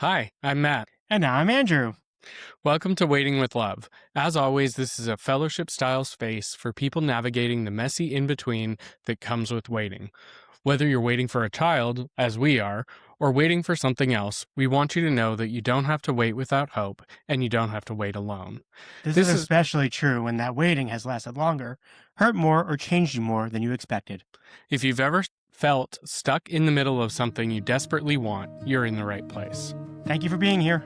Hi, I'm Matt. And now I'm Andrew. Welcome to Waiting with Love. As always, this is a fellowship style space for people navigating the messy in between that comes with waiting. Whether you're waiting for a child, as we are, or waiting for something else, we want you to know that you don't have to wait without hope and you don't have to wait alone. This is This is especially true when that waiting has lasted longer, hurt more, or changed you more than you expected. If you've ever felt stuck in the middle of something you desperately want, you're in the right place. Thank you for being here.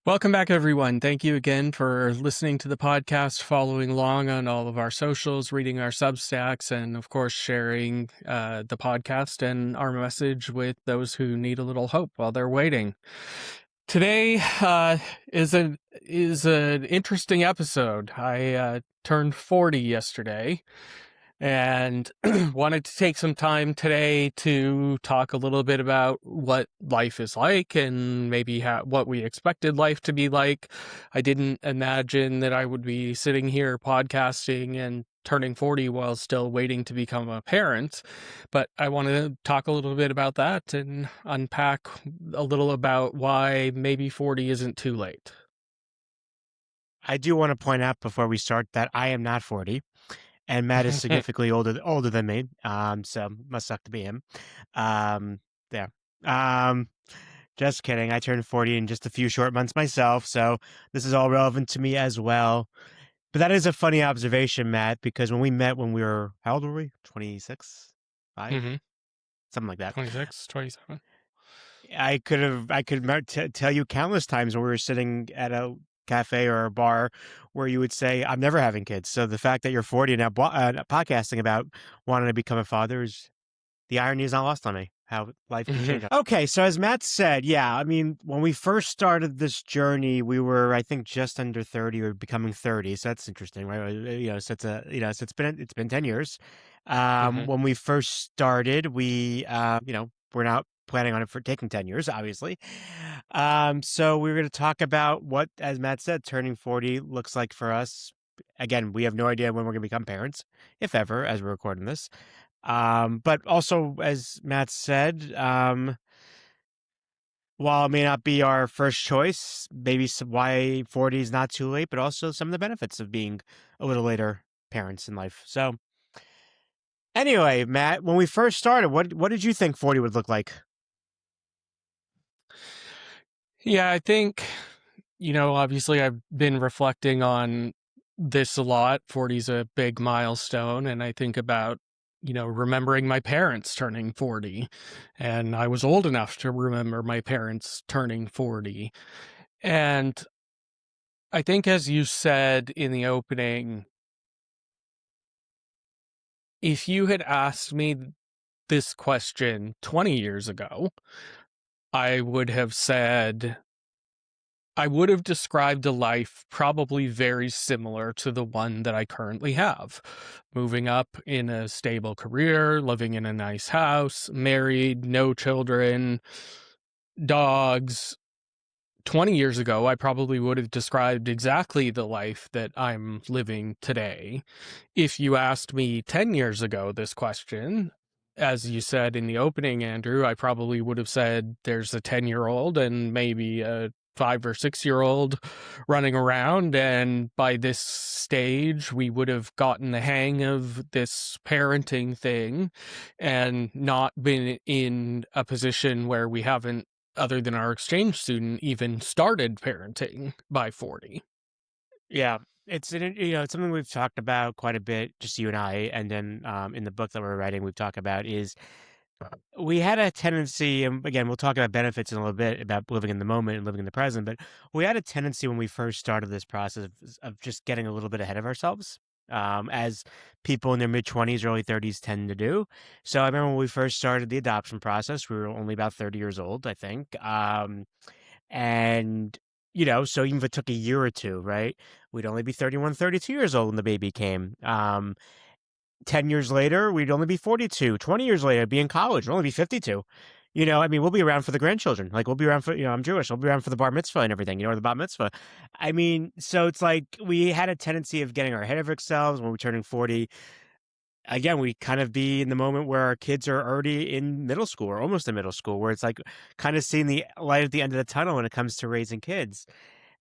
Welcome back, everyone. Thank you again for listening to the podcast, following along on all of our socials, reading our Substacks, and of course, sharing the podcast and our message with those who need a little hope while they're waiting. Today is an interesting episode. I turned 40 yesterday, and wanted to take some time today to talk a little bit about what life is like and maybe what we expected life to be like. I didn't imagine that I would be sitting here podcasting and turning 40 while still waiting to become a parent, but I want to talk a little bit about that and unpack a little about why maybe 40 isn't too late. I do want to point out before we start that I am not 40, and Matt is significantly older than me. So must suck to be him. There. Just kidding. I turned 40 in just a few short months myself, so this is all relevant to me as well. But that is a funny observation, Matt, because when we met when we were, how old were we? 26? 5? Mm-hmm. Something like that. 26, 27. I could tell you countless times when we were sitting at a cafe or a bar where you would say, I'm never having kids. So the fact that you're 40 and now podcasting about wanting to become a father is, the irony is not lost on me, how life can change. Okay, so as Matt said, yeah, I mean, when we first started this journey, we were, I think, just under 30 or becoming 30. So that's interesting, right? So it's been 10 years. When we first started, we're not planning on it for taking 10 years, obviously. So we're going to talk about what, as Matt said, turning 40 looks like for us. Again, we have no idea when we're going to become parents, if ever, as we're recording this. But also, as Matt said, while it may not be our first choice, maybe why 40 is not too late, but also some of the benefits of being a little later parents in life. So anyway, Matt, when we first started, what did you think 40 would look like? Yeah, I think, obviously I've been reflecting on this a lot. 40 is a big milestone, and I think about, remembering my parents turning 40, and I was old enough to remember my parents turning 40. And I think, as you said in the opening, if you had asked me this question 20 years ago, I would have said, I would have described a life probably very similar to the one that I currently have. Moving up in a stable career, living in a nice house, married, no children, dogs. 20 years ago, I probably would have described exactly the life that I'm living today. If you asked me 10 years ago this question, as you said in the opening, Andrew, I probably would have said there's a 10-year-old and maybe a 5 or 6-year-old running around. And by this stage, we would have gotten the hang of this parenting thing and not been in a position where we haven't, other than our exchange student, even started parenting by 40. Yeah, it's something we've talked about quite a bit, just you and I, and then in the book that we're writing, we've talked about is we had a tendency, and again, we'll talk about benefits in a little bit about living in the moment and living in the present, but we had a tendency when we first started this process of just getting a little bit ahead of ourselves, as people in their mid 20s, early 30s tend to do. So I remember when we first started the adoption process, we were only about 30 years old, I think. And so even if it took a year or two, right, we'd only be 31, 32 years old when the baby came. 10 years later, we'd only be 42. 20 years later, I'd be in college, we'd only be 52. I mean, we'll be around for the grandchildren. Like, we'll be around for, I'm Jewish. We'll be around for the bar mitzvah and everything, or the bat mitzvah. I mean, so it's like we had a tendency of getting ahead of ourselves when we're turning 40. Again, we kind of be in the moment where our kids are already in middle school or almost in middle school, where it's like kind of seeing the light at the end of the tunnel when it comes to raising kids.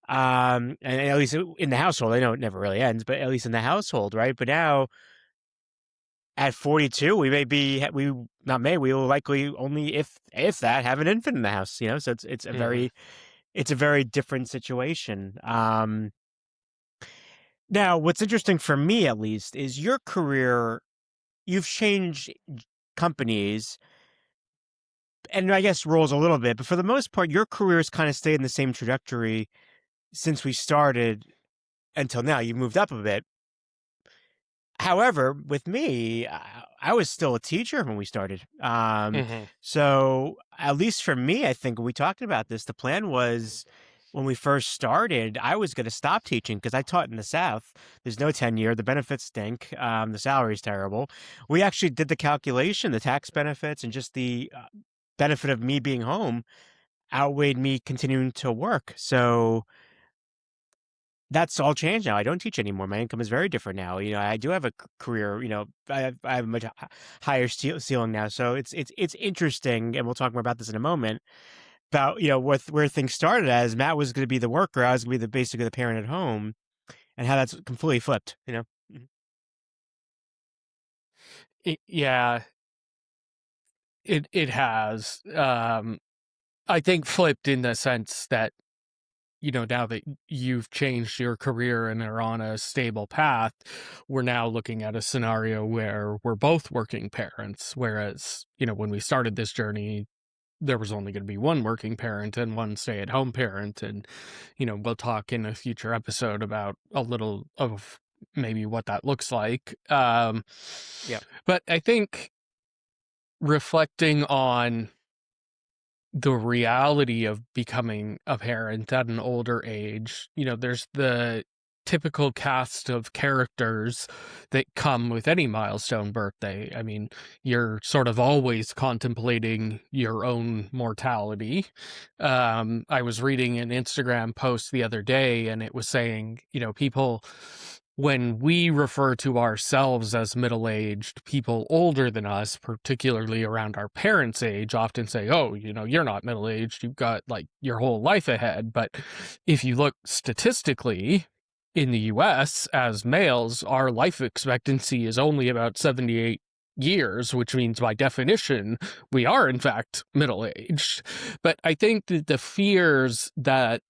And at least in the household, I know it never really ends, but at least in the household, right? But now at 42, we may be we not may we will likely only if that have an infant in the house, So it's a Mhm. very different situation. Now what's interesting for me at least is your career. You've changed companies and I guess roles a little bit, but for the most part, your career has kind of stayed in the same trajectory since we started until now. You moved up a bit. However, with me, I was still a teacher when we started. Mhm. So at least for me, I think when we talked about this, the plan was when we first started, I was going to stop teaching because I taught in the South. There's no tenure. The benefits stink. The salary's terrible. We actually did the calculation, the tax benefits, and just the benefit of me being home outweighed me continuing to work. So that's all changed now. I don't teach anymore. My income is very different now. I do have a career. I have a much higher ceiling now. So it's interesting, and we'll talk more about this in a moment. About where things started as Matt was going to be the worker, I was going to be basically the parent at home, and how that's completely flipped. Mhm. Yeah, it has. I think flipped in the sense that now that you've changed your career and are on a stable path, we're now looking at a scenario where we're both working parents. Whereas, when we started this journey, there was only going to be one working parent and one stay at home parent. And, we'll talk in a future episode about a little of maybe what that looks like. Yeah. But I think reflecting on the reality of becoming a parent at an older age, there's the typical cast of characters that come with any milestone birthday. I mean, you're sort of always contemplating your own mortality. I was reading an Instagram post the other day and it was saying, people, when we refer to ourselves as middle-aged, people older than us, particularly around our parents' age, often say, "Oh, you're not middle-aged. You've got like your whole life ahead." But if you look statistically in the US as males, our life expectancy is only about 78 years, which means by definition, we are in fact middle-aged. But I think that the fears that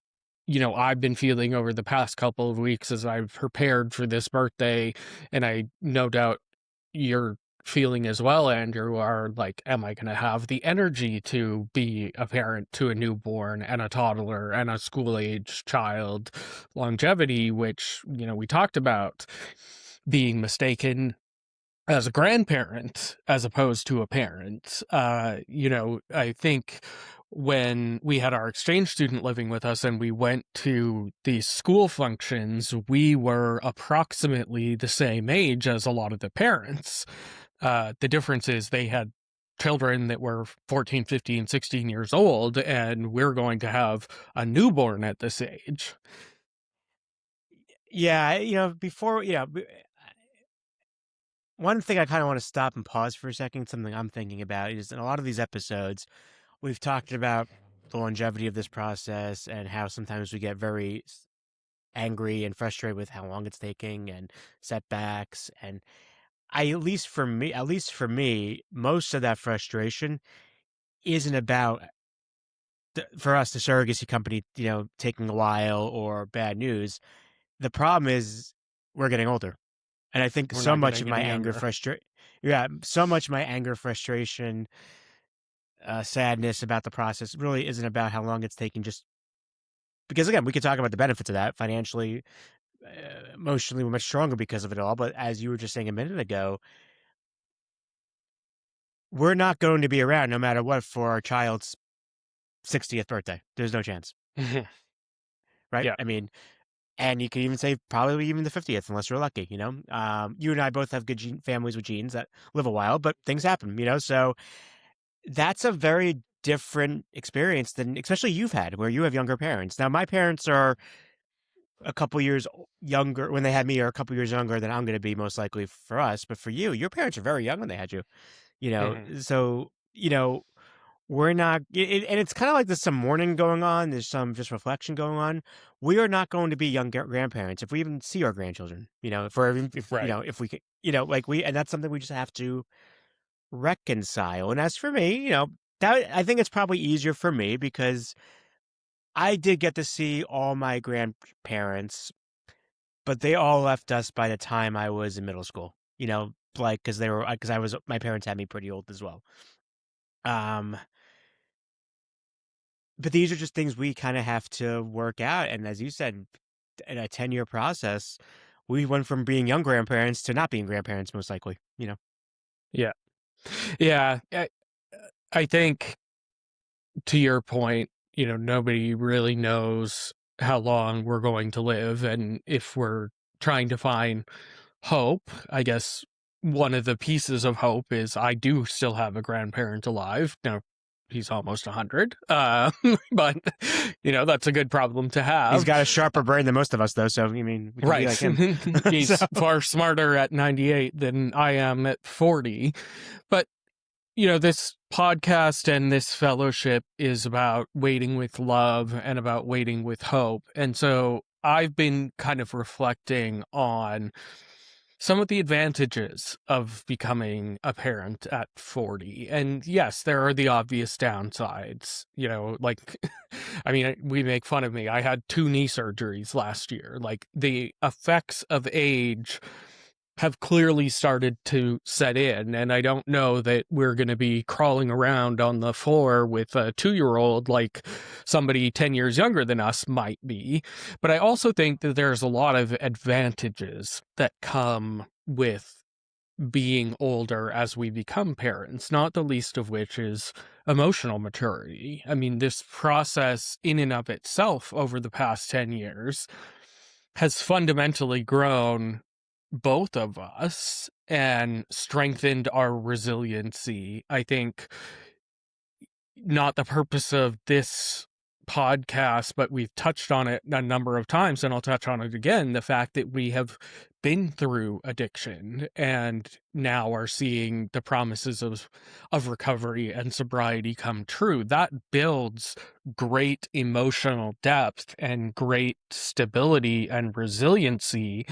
I've been feeling over the past couple of weeks as I've prepared for this birthday, and I no doubt you're feeling as well, Andrew, are like, am I going to have the energy to be a parent to a newborn and a toddler and a school age child? Longevity, which, we talked about being mistaken as a grandparent as opposed to a parent. I think when we had our exchange student living with us and we went to these school functions, we were approximately the same age as a lot of the parents. The difference is they had children that were 14, 15, 16 years old, and we're going to have a newborn at this age. Yeah. Before, one thing I kind of want to stop and pause for a second, something I'm thinking about is in a lot of these episodes, we've talked about the longevity of this process and how sometimes we get very angry and frustrated with how long it's taking and setbacks. And at least for me, most of that frustration isn't about for us, the surrogacy company, taking a while or bad news. The problem is we're getting older. And I think We're so not much of getting my any anger, younger. so much of my anger, frustration, sadness about the process really isn't about how long it's taking. Just because, again, we could talk about the benefits of that financially, emotionally, we're much stronger because of it all. But as you were just saying a minute ago, we're not going to be around no matter what for our child's 60th birthday. There's no chance, right? Yeah. I mean, and you could even say probably even the 50th, unless you're lucky. You and I both have good families with genes that live a while, but things happen. So that's a very different experience than especially you've had, where you have younger parents. Now, my parents are a couple years younger when they had me, or a couple years younger than I'm going to be most likely for us. But for you, your parents are very young when they had you. Mhm. So we're not, and it's kind of like there's some mourning going on. There's some just reflection going on. We are not going to be young grandparents if we even see our grandchildren. If we're even, Right. if we could, like and that's something we just have to reconcile. And as for me, that I think it's probably easier for me because I did get to see all my grandparents, but they all left us by the time I was in middle school. Like because I was my parents had me pretty old as well. Um, but these are just things we kind of have to work out. And as you said, in a 10-year process, we went from being young grandparents to not being grandparents, most likely. Yeah. Yeah. I think to your point, nobody really knows how long we're going to live. And if we're trying to find hope, I guess one of the pieces of hope is I do still have a grandparent alive. Now, he's almost 100. But, that's a good problem to He's have. got a sharper brain than most of us, though. So, I mean, we can be Right. like him. So, He's far smarter at 98 than I am at 40. But this podcast and this fellowship is about waiting with love and about waiting with hope. And so I've been kind of reflecting on some of the advantages of becoming a parent at 40. And yes, there are the obvious downsides, like, I mean, we make fun of me. I had 2 knee surgeries last year. Like, the effects of age have clearly started to set in, and I don't know that we're going to be crawling around on the floor with a 2-year-old like somebody 10 years younger than us might be. But I also think that there's a lot of advantages that come with being older as we become parents, not the least of which is emotional maturity. I mean, this process in and of itself over the past 10 years has fundamentally grown both of us and strengthened our resiliency. I think not the purpose of this podcast, but we've touched on it a number of times, and I'll touch on it again. The fact that we have been through addiction and now are seeing the promises of recovery and sobriety come true, that builds great emotional depth and great stability and resiliency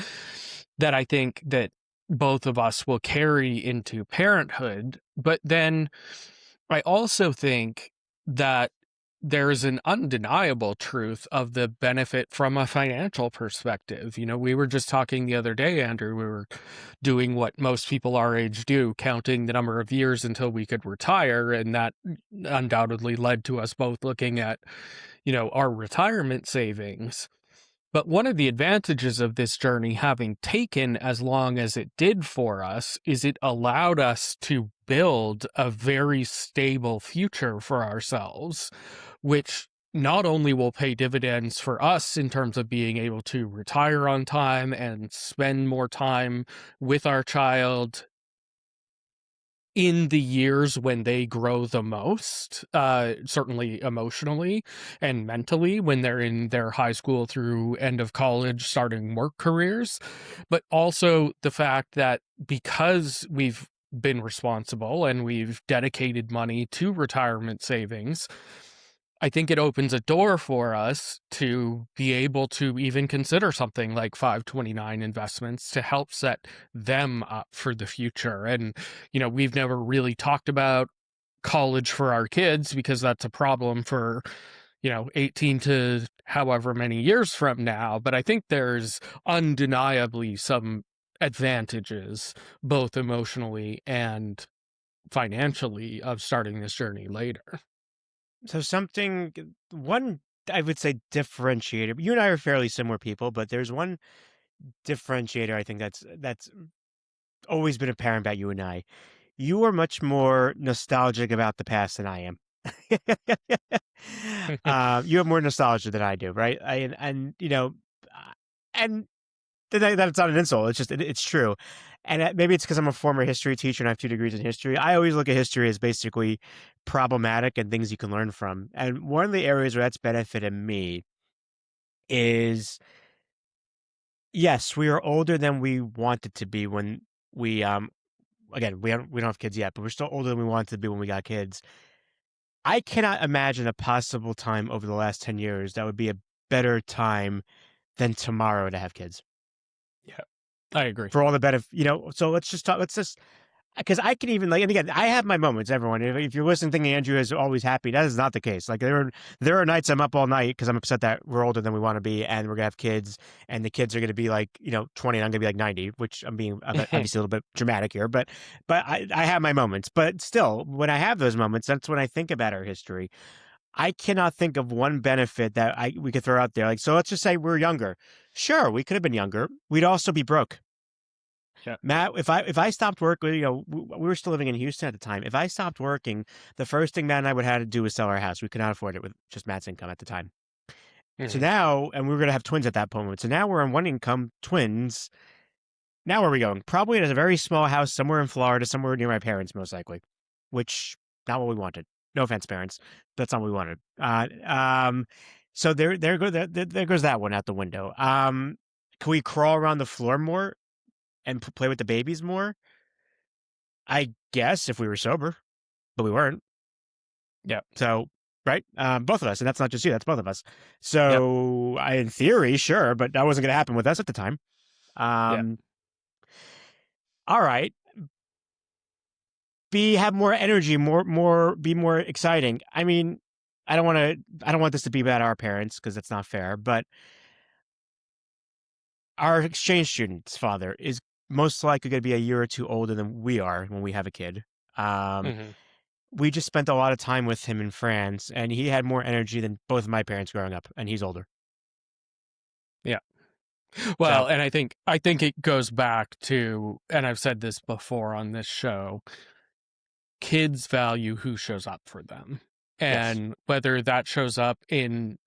that I think that both of us will carry into parenthood. But then I also think that there's an undeniable truth of the benefit from a financial perspective. We were just talking the other day, Andrew, we were doing what most people our age do, counting the number of years until we could retire. And that undoubtedly led to us both looking at, our retirement savings. But one of the advantages of this journey having taken as long as it did for us is it allowed us to build a very stable future for ourselves, which not only will pay dividends for us in terms of being able to retire on time and spend more time with our child in the years when they grow the most, certainly emotionally and mentally when they're in their high school through end of college, starting work careers, but also the fact that because we've been responsible and we've dedicated money to retirement savings, I think it opens a door for us to be able to even consider something like 529 investments to help set them up for the future. And, we've never really talked about college for our kids because that's a problem for, 18 to however many years from now. But I think there's undeniably some advantages, both emotionally and financially, of starting this journey later. so one, I would say differentiator. You and I are fairly similar people, but there's one differentiator I think that's always been apparent about you and I. You are much more nostalgic about the past than I am. You have more nostalgia than I do, right? And and that's not an insult. It's just it's true. And maybe it's because I'm a former history teacher and I have 2 degrees in history. I always look at history as basically problematic and things you can learn from. And one of the areas where that's benefited me is, yes, we are older than we wanted to be when we again, we don't have kids yet, but we're still older than we wanted to be when we got kids. I cannot imagine a possible time over the last 10 years that would be a better time than tomorrow to have kids. Yeah, I agree. For all the benefit, so let's just talk, let's just, because I can even, like, and again, I have my moments, everyone. If you're listening thinking Andrew is always happy, that is not the case. Like, there are nights I'm up all night because I'm upset that we're older than we want to be, and we're gonna have kids, and the kids are gonna be like, 20, and I'm gonna be like 90, which I'm being obviously a little bit dramatic here, but I have my moments. But still, when I have those moments, that's when I think about our history. I cannot think of one benefit that we could throw out there. Like, so let's just say we're younger. Sure, we could have been younger. We'd also be broke. Yeah. Matt, if I stopped working, we were still living in Houston at the time. If I stopped working, the first thing Matt and I would have to do was sell our house. We could not afford it with just Matt's income at the time. So Mhm. now, and we were going to have twins at that point. So now we're on one income, twins. Now where are we going? Probably in a very small house somewhere in Florida, somewhere near my parents, most likely, which not what we wanted. No offense, parents. That's not what we wanted. So there goes that one out the window. Can we crawl around the floor more and play with the babies more? I guess if we were sober, but we weren't. Yep. So, right? Both of us, and that's not just you, that's both of us. Yep. So, in theory, sure, but that wasn't going to happen with us at the time. Yep. Um, all right. Have more energy, be more exciting. I mean, I don't want this to be about our parents because that's not fair, but our exchange student's father is most likely going to be a year or two older than we are when we have a kid. Um, Mhm. we just spent a lot of time with him in France, and he had more energy than both of my parents growing up, and he's older. Yeah. So, Well, and I think it goes back to, and I've said this before on this show, kids value who shows up for them. yes. And whether that shows up in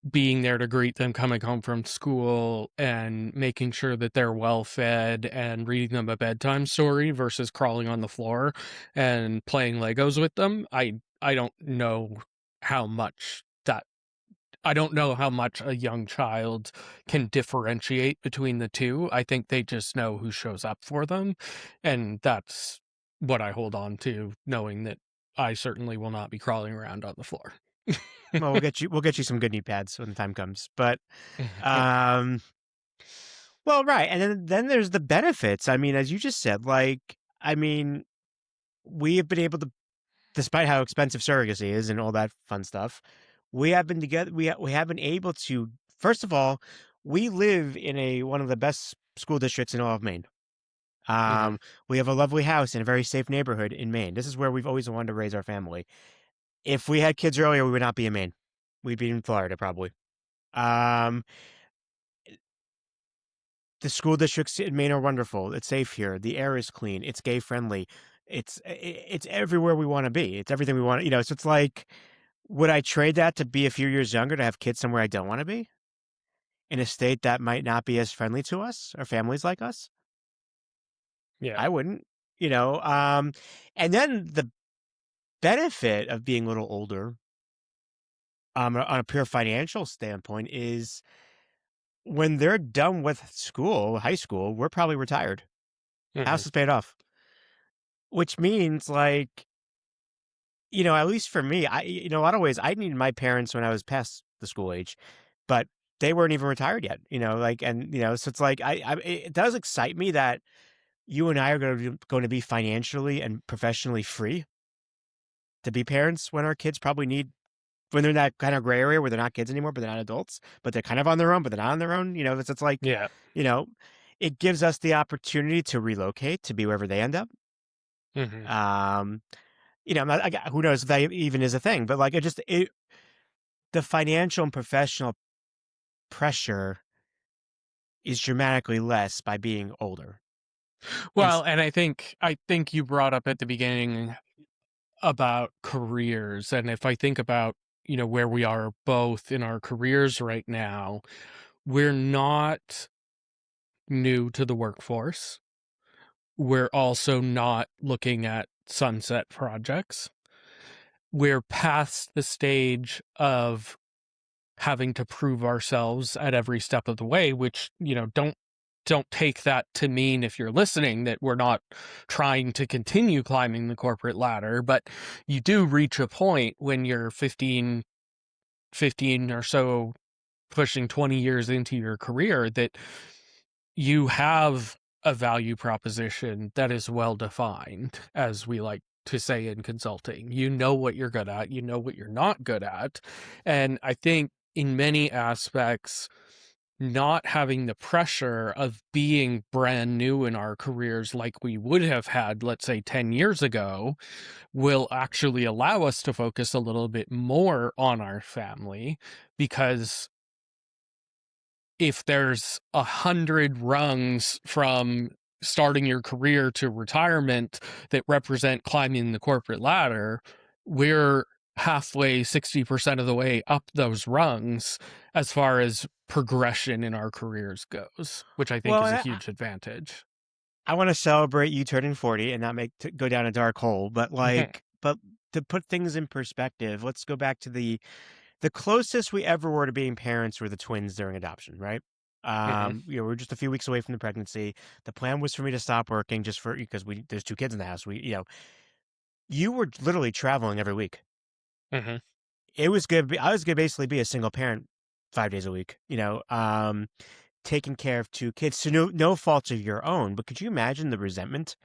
being there to greet them coming home from school and making sure that they're well fed and reading them a bedtime story versus crawling on the floor and playing Legos with them, I don't know how much that I don't know how much a young child can differentiate between the two. I think they just know who shows up for them, and that's what I hold on to, knowing that I certainly will not be crawling around on the floor. Well, we'll get you some good knee pads when the time comes. But, um, well, right, and then there's the benefits. I mean, as you just said, like, I mean, we have been able to, despite how expensive surrogacy is and all that fun stuff, we have been together. We have been able to. First of all, we live in one of the best school districts in all of Maine. Mhm. We have a lovely house in a very safe neighborhood in Maine. This is where we've always wanted to raise our family. If we had kids earlier, we would not be in Maine. We'd be in Florida probably. Um, the school districts in Maine are wonderful. It's safe here. The air is clean. It's gay friendly. It's everywhere we want to be. It's everything we want. So it's like, would I trade that to be a few years younger to have kids somewhere I don't want to be in a state that might not be as friendly to us or families like us? Yeah. I wouldn't. You know. And then the benefit of being a little older, on a pure financial standpoint, is when they're done with school, high school, we're probably retired. Mhm. House is paid off, which means, like, at least for me, in a lot of ways, I needed my parents when I was past the school age, but they weren't even retired yet. Like, and so it's like, it does excite me that you and I are going to be financially and professionally free to be parents when our kids probably need, when they're in that kind of gray area where they're not kids anymore, but they're not adults, but they're kind of on their own, but they're not on their own. It's like, Yeah. you know, it gives us the opportunity to relocate to be wherever they end up. Mhm. Um, I'm not, who knows if that even is a thing, but like, the financial and professional pressure is dramatically less by being older. And Well, and I think you brought up at the beginning about careers, and if I think about, where we are both in our careers right now, we're not new to the workforce. We're also not looking at sunset projects. we're past the stage of having to prove ourselves at every step of the way, which, don't take that to mean, if you're listening, that we're not trying to continue climbing the corporate ladder, but you do reach a point when you're 15 or so, pushing 20 years into your career, that you have a value proposition that is well defined, as we like to say in consulting. You know what you're good at, you know what you're not good at. And I think in many aspects, not having the pressure of being brand new in our careers like we would have had, let's say, 10 years ago, will actually allow us to focus a little bit more on our family, because if there's 100 rungs from starting your career to retirement that represent climbing the corporate ladder, we're halfway, 60% of the way up those rungs as far as progression in our careers goes, which I think Well, is a I, huge advantage. I want to celebrate you turning 40 and not go down a dark hole, but but to put things in perspective, let's go back to the closest we ever were to being parents were the twins during adoption, right? Mhm. We are just a few weeks away from the pregnancy. The plan was for me to stop working just for because there's two kids in the house. You were literally traveling every week. Mhm. It was good. I was gonna basically be a single parent 5 days a week. Taking care of two kids to no faults of your own. But could you imagine the resentment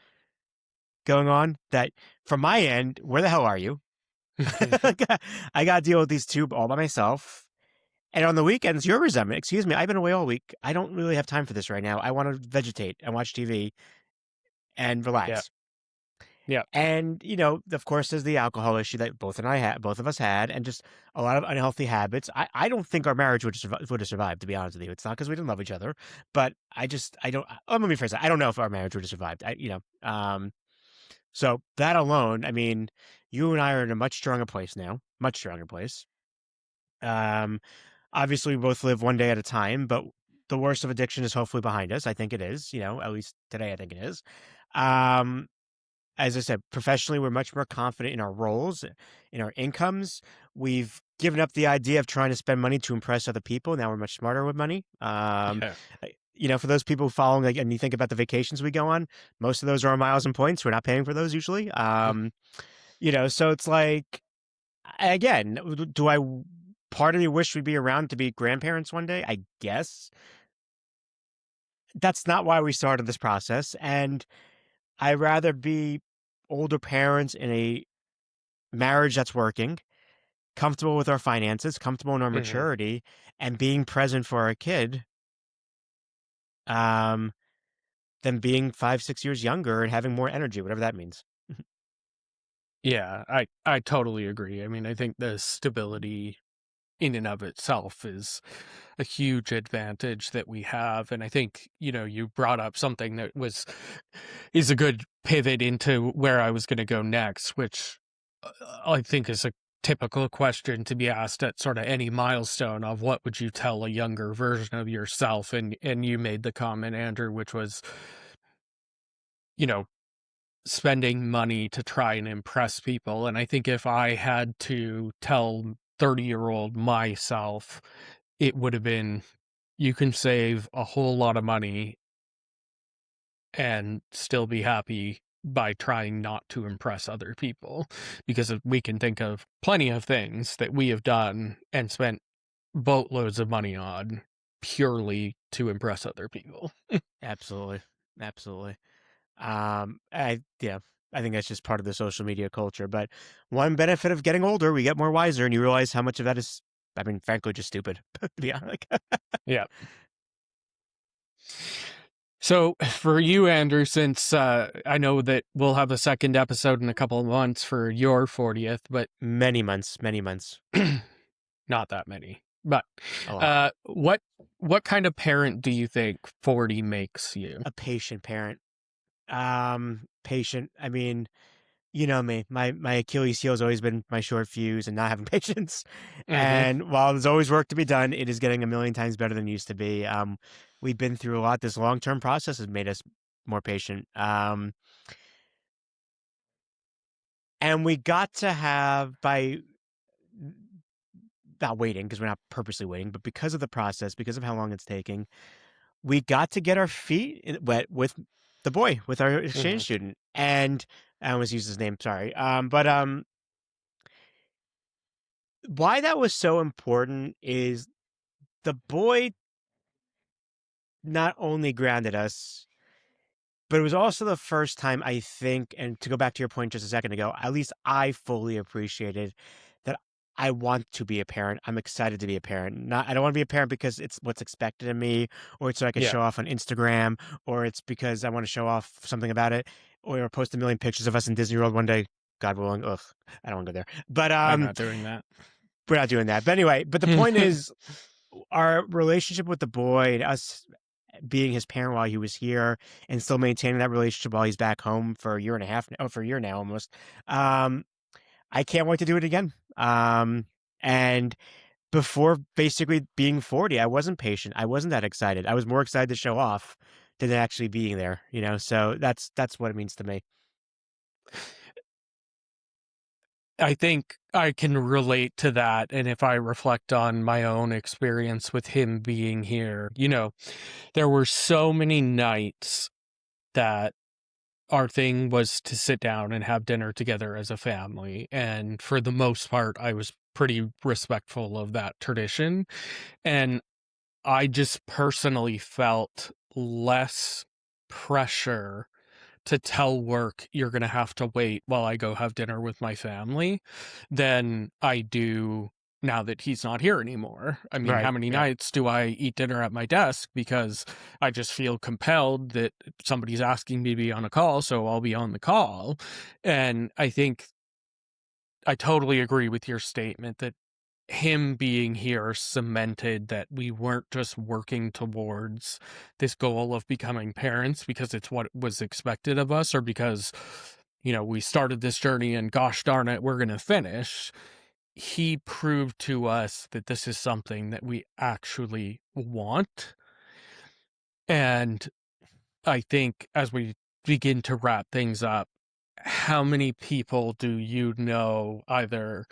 going on? That from my end, where the hell are you? I got to deal with these two all by myself. And on the weekends, your resentment. Excuse me, I've been away all week. I don't really have time for this right now. I want to vegetate and watch TV and Yeah. relax. Yeah. And of course, there's the alcohol issue that both of us had, and just a lot of unhealthy habits. I don't think our marriage would have survived. To be honest with you, it's not because we didn't love each other, but I don't. Let me rephrase that. I don't know if our marriage would have survived. So that alone, I mean, you and I are in a much stronger place now, much stronger place. Um, Obviously, we both live one day at a time, but the worst of addiction is hopefully behind us. I think it is. At least today, I think it is. Um, as I said, professionally, we're much more confident in our roles, in our incomes. We've given up the idea of trying to spend money to impress other people. Now we're much smarter with money. Yeah. For those people following, like, and you think about the vacations we go on, most of those are on miles and points. We're not paying for those usually. So it's like, again, do I? Part of me wish we'd be around to be grandparents one day. I guess that's not why we started this process, and I'd rather be older parents in a marriage that's working, comfortable with our finances, comfortable in our Mhm. maturity, and being present for our kid, um, than being 5, 6 years younger and having more energy, whatever that means. Yeah, I totally agree. I mean, I think the stability in and of itself is a huge advantage that we have. And I think, you brought up something that is a good pivot into where I was going to go next, which I think is a typical question to be asked at sort of any milestone of what would you tell a younger version of yourself. And you made the comment, Andrew, which was, you know, spending money to try and impress people. And I think if I had to tell 30-year-old myself, it would have been, you can save a whole lot of money and still be happy by trying not to impress other people, because we can think of plenty of things that we have done and spent boatloads of money on purely to impress other people. Absolutely, absolutely. Yeah, I think that's just part of the social media culture. But one benefit of getting older, we get more wiser, and you realize how much of that is, I mean, frankly, just stupid. To be honest, Yeah. So for you, Andrew, since I know that we'll have a second episode in a couple of months for your 40th, but many months, not that many. But a lot. what kind of parent do you think 40 makes you? A patient parent. Patient. I mean, you know me. My Achilles heel has always been my short fuse and not having patience. Mhm. And while there's always work to be done, it is getting a million times better than it used to be. We've been through a lot. This long-term process has made us more patient. And we got to have by not waiting because we're not purposely waiting, but because of the process, because of how long it's taking, we got to get our feet wet with the boy, with our exchange Mhm. student. And I almost used his name, sorry. But why that was so important is the boy not only grounded us, but it was also the first time I think, and to go back to your point just a second ago, at least I fully appreciated that I want to be a parent. I'm excited to be a parent. Not I don't want to be a parent because it's what's expected of me, or it's so I could Yeah, show off on Instagram, or it's because I want to show off something about it, or post a million pictures of us in Disney World one day. God willing. Ugh, I don't want to go there. But I'm not doing that. we're not doing that. But anyway, but the point is our relationship with the boy and us being his parent while he was here and still maintaining that relationship while he's back home for a year and a half oh, for a year now almost. Um, I can't wait to do it again. And before basically being 40, I wasn't patient. I wasn't that excited. I was more excited to show off than actually being there, you know? So that's what it means to me. I think I can relate to that. And if I reflect on my own experience with him being here, there were so many nights that our thing was to sit down and have dinner together as a family. And for the most part, I was pretty respectful of that tradition. And I just personally felt less pressure to tell work you're going to have to wait while I go have dinner with my family than I do now that he's not here anymore. I mean, how Right. many Yeah. nights do I eat dinner at my desk because I just feel compelled that somebody's asking me to be on a call, so I'll be on the call. And I think I totally agree with your statement that him being here cemented that we weren't just working towards this goal of becoming parents because it's what was expected of us or because we started this journey and gosh darn it we're going to finish. He proved to us that this is something that we actually want. And I think as we begin to wrap things up, how many people do you know either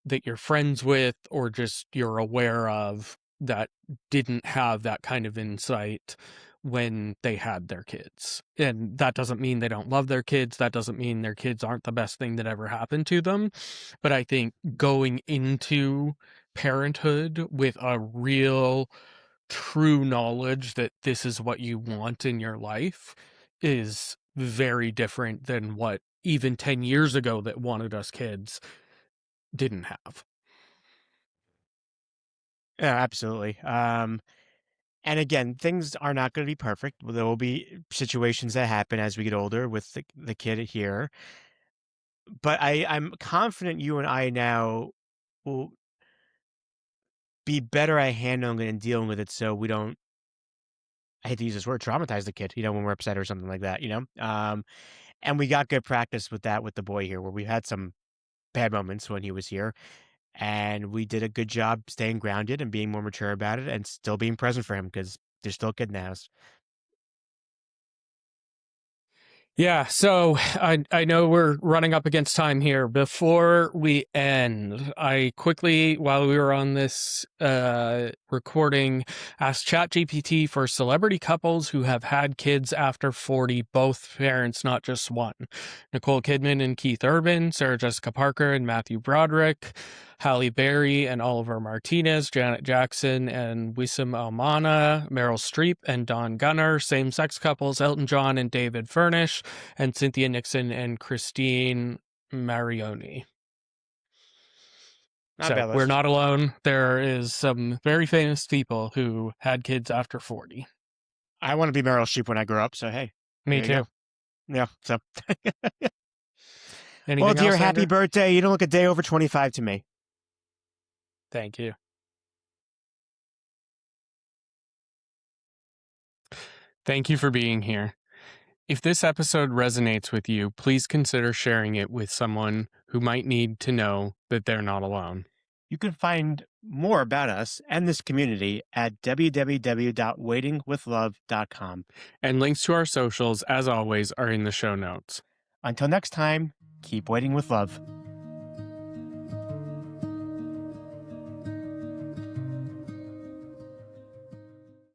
that you're friends with or just you're aware of that didn't have that kind of insight when they had their kids? And that doesn't mean they don't love their kids. That doesn't mean their kids aren't the best thing that ever happened to them. But I think going into parenthood with a real, true knowledge that this is what you want in your life is very different than what even 10 years ago that wanted us kids didn't have. Yeah, absolutely. And again, things are not going to be perfect. There will be situations that happen as we get older with the kid here. But I'm confident you and I now will be better at handling it and dealing with it so we don't, I hate to use this word, traumatize the kid, when we're upset or something like that, you know? And we got good practice with that with the boy here, where we had some bad moments when he was here. And we did a good job staying grounded and being more mature about it and still being present for him because there's still a kid in the house. Yeah, so I know we're running up against time here. Before we end, I quickly, while we were on this recording, asked ChatGPT for celebrity couples who have had kids after 40, both parents, not just one. Nicole Kidman and Keith Urban, Sarah Jessica Parker and Matthew Broderick, Halle Berry and Oliver Martinez, Janet Jackson and Wissam Almana, Meryl Streep and Don Gunner, same-sex couples Elton John and David Furnish, and Cynthia Nixon and Christine Marioni. Not a So bad we're list. not alone. There is some very famous people who had kids after 40. I want to be Meryl Streep when I grow up. So, hey, Me there you go. too. Yeah. So, well, Anything dear, else, happy Andrew? birthday. You don't look a day over 25 to me. Thank you. Thank you for being here. If this episode resonates with you, please consider sharing it with someone who might need to know that they're not alone. You can find more about us and this community at www.waitingwithlove.com. And links to our socials, as always, are in the show notes. Until next time. keep waiting with love.